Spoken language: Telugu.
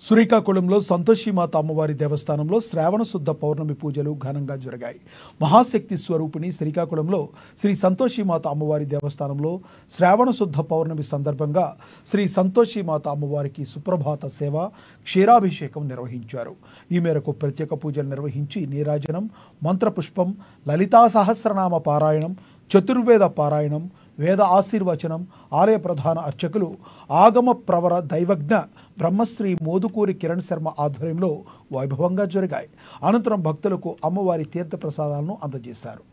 శ్రీకాకుళంలో సంతోషిమాత అమ్మవారి దేవస్థానంలో శ్రావణ శుద్ధ పౌర్ణమి పూజలు ఘనంగా జరిగాయి. మహాశక్తి స్వరూపిణి శ్రీకాకుళంలో శ్రీ సంతోషిమాత అమ్మవారి దేవస్థానంలో శ్రావణ శుద్ధ పౌర్ణమి సందర్భంగా శ్రీ సంతోషిమాత అమ్మవారికి సుప్రభాత సేవ, క్షీరాభిషేకం నిర్వహించారు. ఈ మేరకు ప్రత్యేక పూజలు నిర్వహించి నీరాజనం, మంత్రపుష్పం, లలితా సహస్రనామ పారాయణం, చతుర్వేద పారాయణం, వేద ఆశీర్వచనం, ఆలయ ప్రధాన అర్చకులు ఆగమ ప్రవర దైవజ్ఞ బ్రహ్మశ్రీ మోదుకూరి కిరణ్ శర్మ ఆధ్వర్యంలో వైభవంగా జరిగాయి. అనంతరం భక్తులకు అమ్మవారి తీర్థప్రసాదాలను అందజేశారు.